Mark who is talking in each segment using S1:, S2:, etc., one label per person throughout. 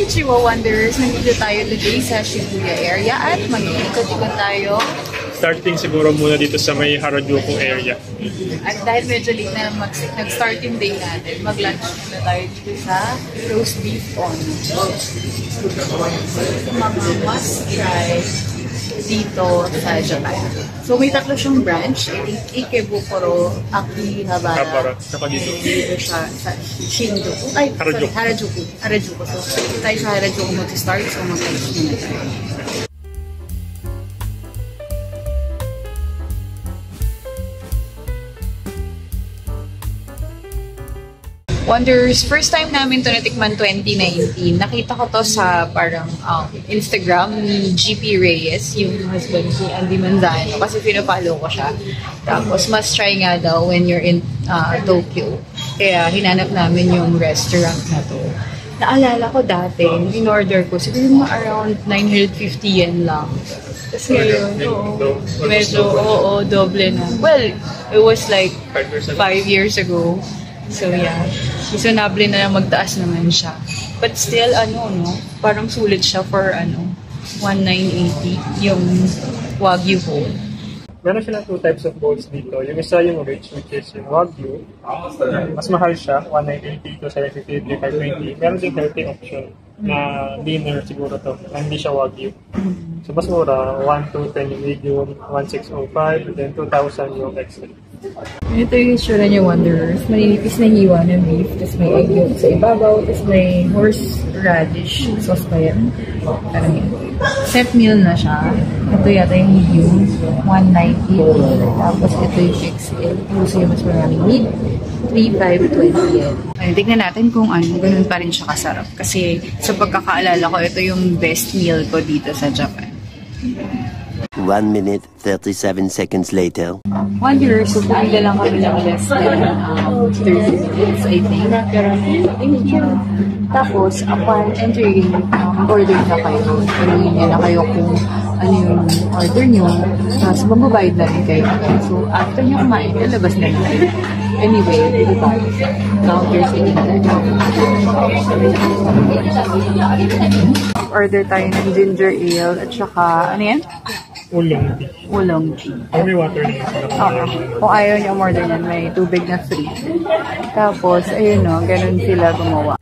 S1: Konnichiwa Wanderers! Nandito tayo today sa Shibuya area at mag-iikot-ikot tayo.
S2: Starting siguro muna dito sa may Harajuku area.
S1: At dahil medyo late na nag-start yung day natin, mag-lunch muna tayo dito sa roast beef on. Mga must try dito sa Japan. So may tatlo siyang branch, Ikebukuro, Akihabara,
S2: saka dito
S1: siya sa Shinjuku. Ay,
S2: Harajuku.
S1: Sorry, Harajuku. So dito tayo sa Harajuku mag-start, so mag-lunch muna tayo. Wanderers, first time namin to natikman 2019. Nakita ko to sa parang Instagram ni GP Reyes, yung husband ni Andy Manzano, kasi pinapollow ko siya. Tapos must try nga daw when you're in Tokyo. Kaya hinanap namin yung restaurant na to. Naalala ko dati, in-order ko, siguro mga around 950 yen lang. Tapos ngayon, medyo, doble na. Well, it was like 5 years ago. So yeah, reasonable na magtaas naman siya. But still, parang sulit siya for 1,980 yung Wagyu whole.
S2: Meron silang 2 types of bowls dito. Yung isa yung rich, which is yung Wagyu. Mas mahal siya, 1,980 to 750, 520. Meron din healthy option na dinner siguro to, na hindi siya Wagyu. So mas mura, 1,210 yung medium, 1,605, and then 2,000 yung extra.
S1: Ito yung itsura niya, Wanderers. Maninipis na hiwa ng beef, tapos may egg yolk sa ibabaw, tapos may horseradish sauce pa yan. Parang yun. Set meal na siya. Ito yata yung medium, 190. Tapos ito yung XL. Gusto yung mas maraming meat, 3,520 yen. Ay, tignan natin kung ganun pa rin siya kasarap. Kasi sa pagkakaalala ko, ito yung best meal ko dito sa Japan.
S3: 1 minute, 37 seconds later.
S1: Wanderers, so pumila lang kami ng less than 30 minutes, I think. Pero thank you. Tapos, upon entering, order na kayo. Tanungin niya na kayo kung ano yung order nyo. Tapos, mababayad na rin kayo. So, after nyo kumain, lalabas na rin kayo. Anyway, dito tayo. Counters in order tayo ng ginger ale at saka, ano yan? Oolong tea.
S2: May water na yun.
S1: Kung ayaw niyo order niyan, may tubig na free. Tapos, ayun ganun sila gumawa.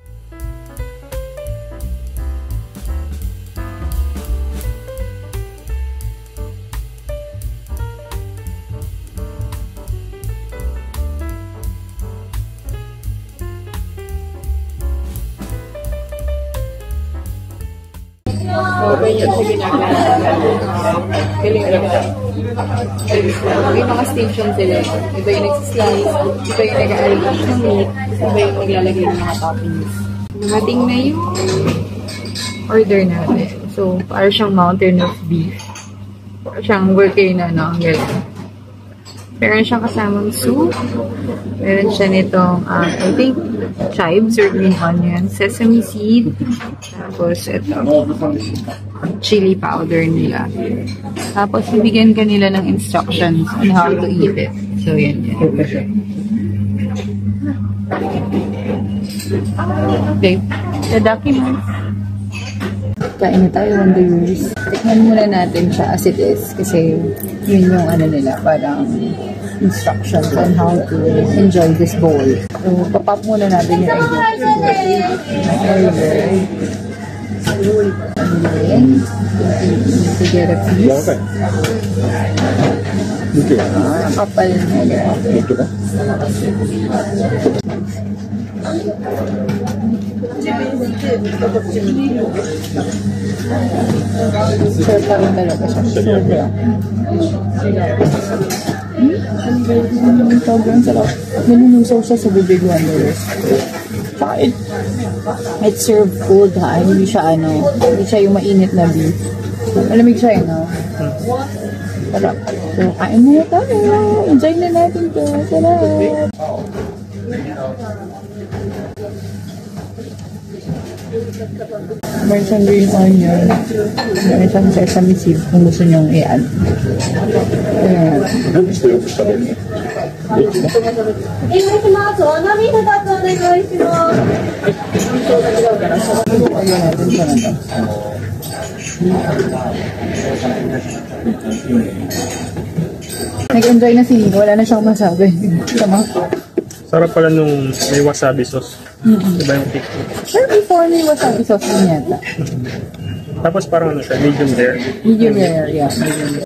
S1: May mga station sila. Iba yung nagsislice, iba yung nag-arrange ng meat, iba yung naglalagay ng mga toppings. Dumating na yung order natin. So, para siyang mountain of beef. Para siyang volcano, ang gano'n. Meron siyang kasamang soup. Meron siya nitong, I think, chives or green onion, sesame seed. Tapos, ito, chili powder nila. Tapos, bibigyan ka nila ng instructions on how to eat it. So, yan. Okay. Tadakimasu. Kain na tayo, Wanderers. Tikman muna natin siya as it is. Kasi, yun yung nila, parang instructions on how to enjoy this bowl. So, papap muna natin yung egg. To get a piece. Kapal na. Sarap pa rin talaga siya. Sobrang sarap. Nanunusaw siya sa bibig, Wanderers. Tsaka it's served cold ha. Hindi siya yung mainit na beef. Malamig siya sarap. So, kain na tayo. Enjoy na natin to. Sarap. Meron siyang green onion. Meron siyang sesame seed kung gusto nyong i-add. Nag-enjoy na si Nino, wala na siyang masabi. Tama?
S2: Sarap pala nung may wasabi sauce. Diba yung tiktok?
S1: Pero before may wasabi sauce din yata.
S2: Tapos parang ano siya, medium rare.
S1: Medium rare, yeah. Medium rare.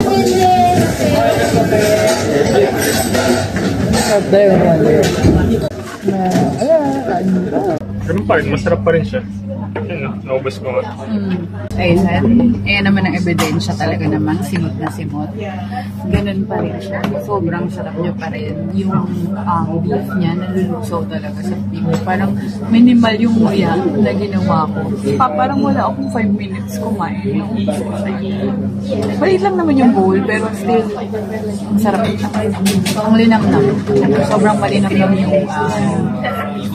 S2: Ganun pa rin, masarap pa rin siya. Yan na, naubos ko nga.
S1: Ayan. Ayan naman ang ebidensya talaga namang simot na simot. Ganun pa rin siya. Sobrang sarap niya pa rin. Yung beef niya, nalulusaw talaga sa timo. Parang minimal yung muya na ginawa ko. Parang wala akong 5 minutes kumain. Maliit lang naman yung bowl, pero still, ang sarap na. Ang linamnam. Sobrang malinamnam yung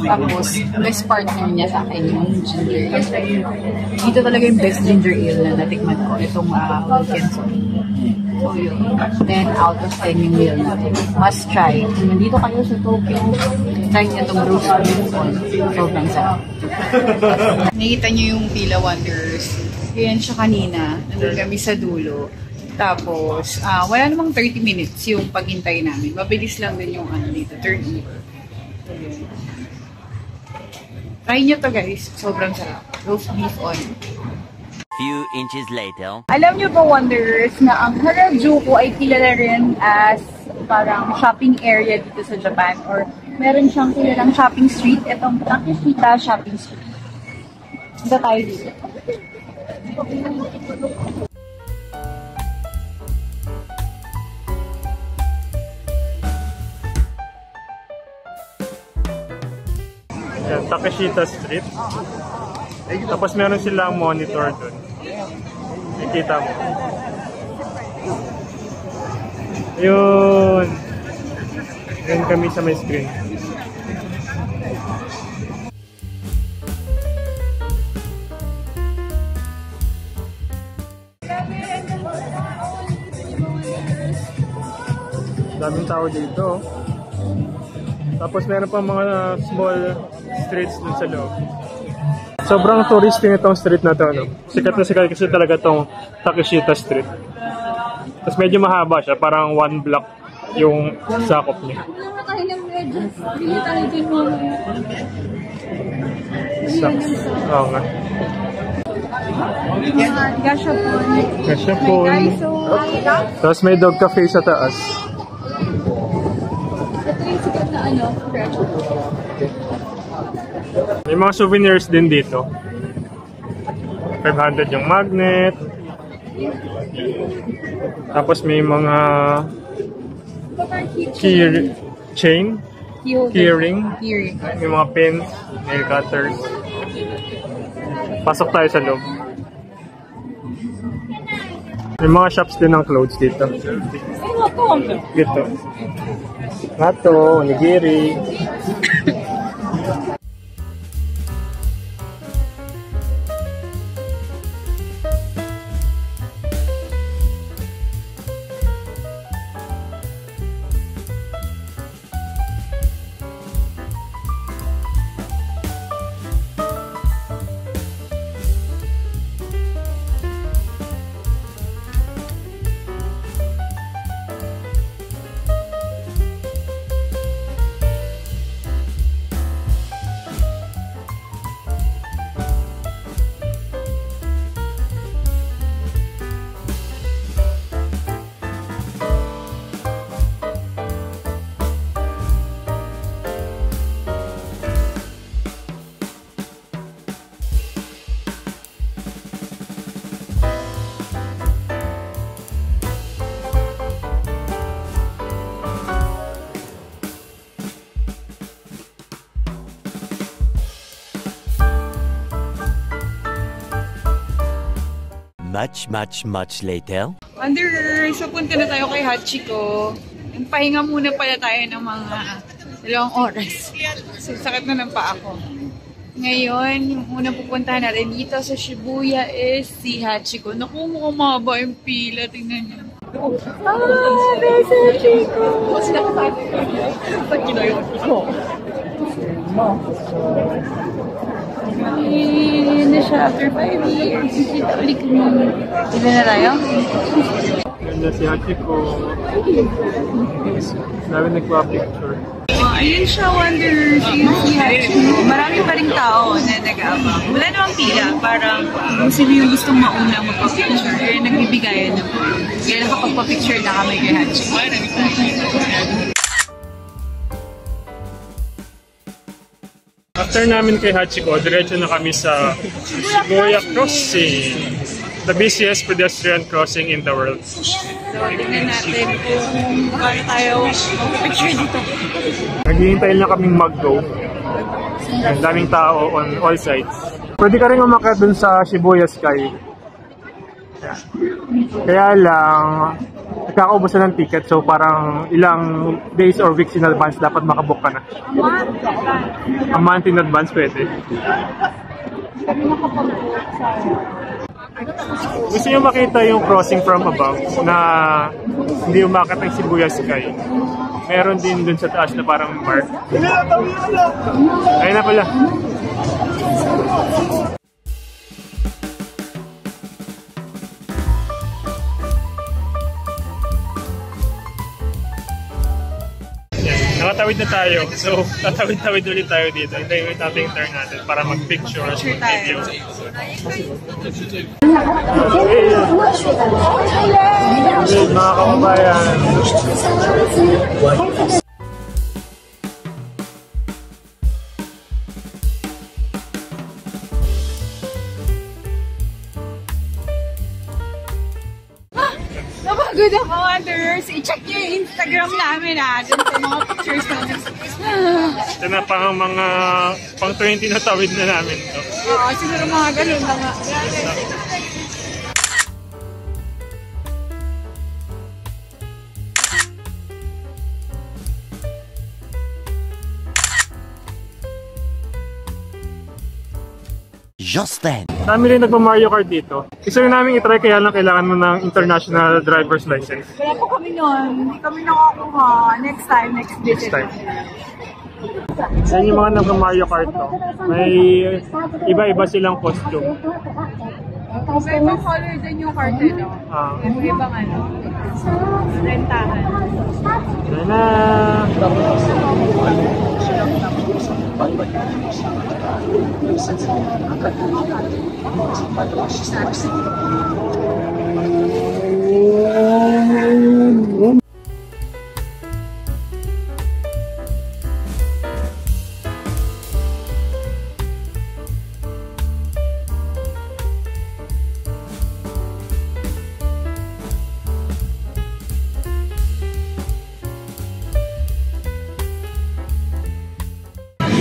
S1: tapos, best partner niya sa akin yung ginger ale. Dito talaga yung best ginger ale na natikman ko. Itong weekend. So yun, 10 out of 10 yung meal natin. Must try. Kung nandito kayo sa Tokyo, try niya itong roast beef. Sobrang sarap. Nakita niyo yung Pila Wanderers. Yan siya kanina. Nandun kami sa dulo. Tapos, wala namang 30 minutes yung paghintay namin. Mabilis lang din yung dito, turnover. So, yun. Try nyo to guys. Sobrang sarap. Roast beef on.
S3: Few inches later.
S1: Alam nyo ba, Wanderers, na ang Harajuku ay kilala rin as parang shopping area dito sa Japan, or meron siyang kilalang shopping street. Itong Takeshita Shopping Street. Ito tayo dito.
S2: Yan, Takeshita Street. Tapos meron silang monitor dun. Nakikita mo. Yun. Yun kami sa may screen. Daming tao dito. Tapos meron pa mga small streets dun sa loob. Sobrang touristy nitong street na to, no? Sikat na sikat kasi talaga tong Takeshita Street. Tapos medyo mahaba siya, parang 1 block yung sakop niya. Oo nga. Gashapon. Tapos may dog cafe sa taas.
S1: Ito yung sikat na fresh.
S2: May mga souvenirs din dito. 500 yung magnet. Tapos may mga keychain, keyring, may mga pins, nail cutters. Pasok tayo sa loob. May mga shops din ng clothes dito. Dito. Nato, onigiri.
S3: Much later.
S1: Wanderers, so punta na tayo kay Hachiko. Pahinga muna pala tayo ng mga 2 oras. So, sakit na ng paa ko. Ngayon, yung unang pupuntahan natin dito sa Shibuya is si Hachiko. Naku, mukhang mahaba yung pila. Tingnan niyo. Versace ko! Yun na siya after 5 years. Kita ulit kami. Dito na tayo?
S2: Ganda si Hachiko. Sabi nagpa-picture.
S1: Ayun siya, Wonder. Si Hachiko. Marami pa rin tao na nag-aabang. Wala namang pila. Parang sino yung gustong mauna magpa-picture. Eh, nagbibigayan na po. Kaya nakapagpa-picture na kami kay Hachiko.
S2: After namin kay Hachiko, diretso na kami sa Shibuya Crossing. The busiest pedestrian crossing in the world.
S1: So, tignan natin kung paano tayo mag-picture dito.
S2: Naghihintay lang kaming mag-go. Ang daming tao on all sides. Pwede ka rin umakyat dun sa Shibuya Sky. Kaya lang, nagkakaubos na ng ticket. So parang ilang days or weeks in advance dapat makabook ka na. A month in advance pwede. Gusto nyo makita yung crossing from above na hindi umakyat ng Shibuya Sky. Meron din dun sa taas na parang park. Ayun na pala. Nakatawid na tayo. So, tatawid-tawid ulit tayo dito. Hintayin natin yung turn natin para mag-picture at mag-video. Hey, mga kababayan.
S1: Napagod ako, Wanderers. I-check nyo yung Instagram namin dun sa mga pictures namin.
S2: Ito na pang mga pang 20 na tawid na namin to.
S1: Oo, siguro mga ganun na nga.
S3: Just then.
S2: Dami rin nagpa-Mario Kart dito. Isa rin namin itry kaya lang kailangan mo ng international driver's license.
S1: Wala po kami nun. Hindi kami nakakuha. Next time, next visit.
S2: Next time. Yan yung mga nagpa-Mario Kart to. May iba-iba silang costume.
S1: May ibang color din yung cart no? May ibang ano, rentahan.
S2: Yan na!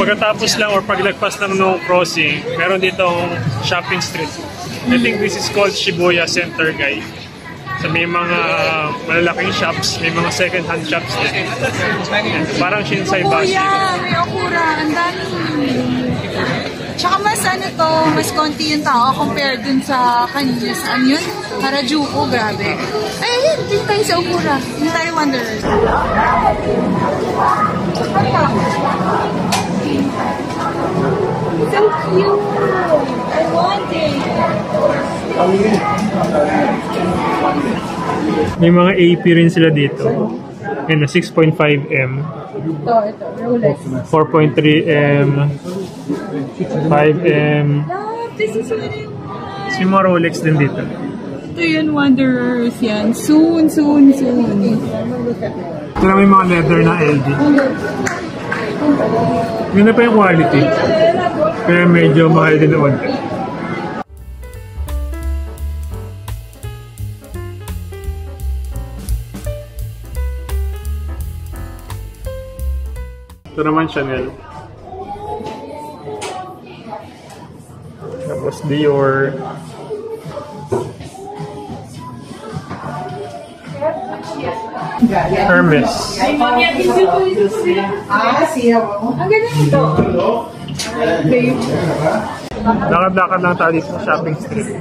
S2: Pagkatapos lang or paglagpas lang ng crossing, meron ditong shopping street. I think this is called Shibuya Center, guys. So may mga malalaking shops, may mga second-hand shops din. Parang Shinsaibashi.
S1: Kuya, may okura. Ang dami. Tsaka mas ano to, mas konti yung tao compared dun sa kanina. Saan yun? Harajuku, grabe. Ay, ayun, dito tayo sa okura. Dito tayo Wanderers. So cute! I want it!
S2: May mga AP rin sila dito. Ayun na, 6.5M.
S1: Ito, Rolex.
S2: 4.3M. 5M.
S1: Love, this is what I want!
S2: May mga Rolex din dito.
S1: Ito yun, Wanderers. Yan. Soon, soon, soon.
S2: Ito na may mga leather na LG. Yun na pa yung quality. Kaya medyo mahal din naman. Ito naman Chanel. Tapos Dior. Hermes.
S1: Ang ganda nito.
S2: Lakad-lakad lang tayo sa shopping street.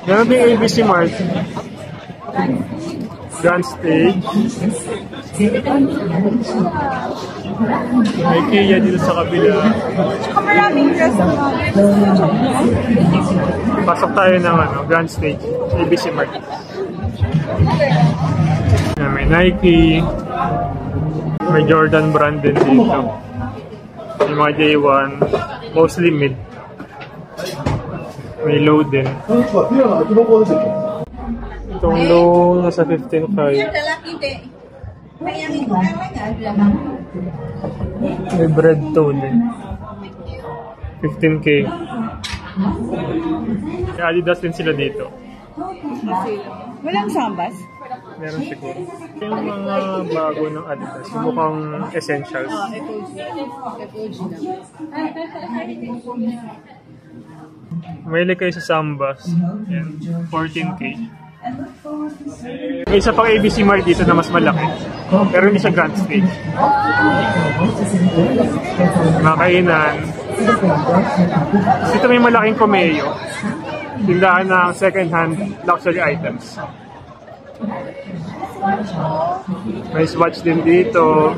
S2: Meron din ABC Mart. Grand Stage. May Kia dito sa kabila.
S1: Tsaka maraming restaurant.
S2: Pasok tayo ng Grand Stage. ABC Mart. May Nike. May Jordan brand din dito. May mga J1. Mostly mid. May low din. Itong low nasa 15.5. May bread toe din. 15K. May Adidas din sila dito.
S1: Walang sambas?
S2: Meron siguro. Yung mga bago ng Adidas, mukhang essentials.
S1: FOG na.
S2: Mahilig kayo sa Sambas. Yan, 14K. May isa pang ABC Mart dito na mas malaki. Pero hindi siya Grand Stage. Mga kainan. Dito may malaking Comeo. Tindahan ng second-hand luxury items. May Swatch din dito.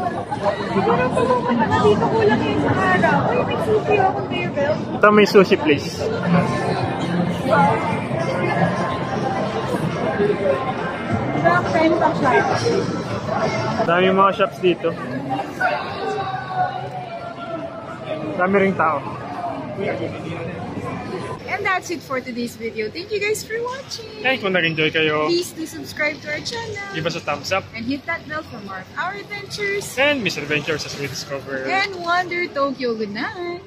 S1: Dito kulang yung sa araw. Uy, may sushi ako there,
S2: Ito may sushi place. Dami mga shops dito. Dami ring tao.
S1: And that's it for today's video. Thank you guys for watching.
S2: Hey, kung nag-enjoy kayo,
S1: Please do subscribe to our channel.
S2: give us a thumbs up.
S1: And hit that bell for more of our adventures.
S2: And misadventures as we discover.
S1: And Wonder Tokyo. Good night.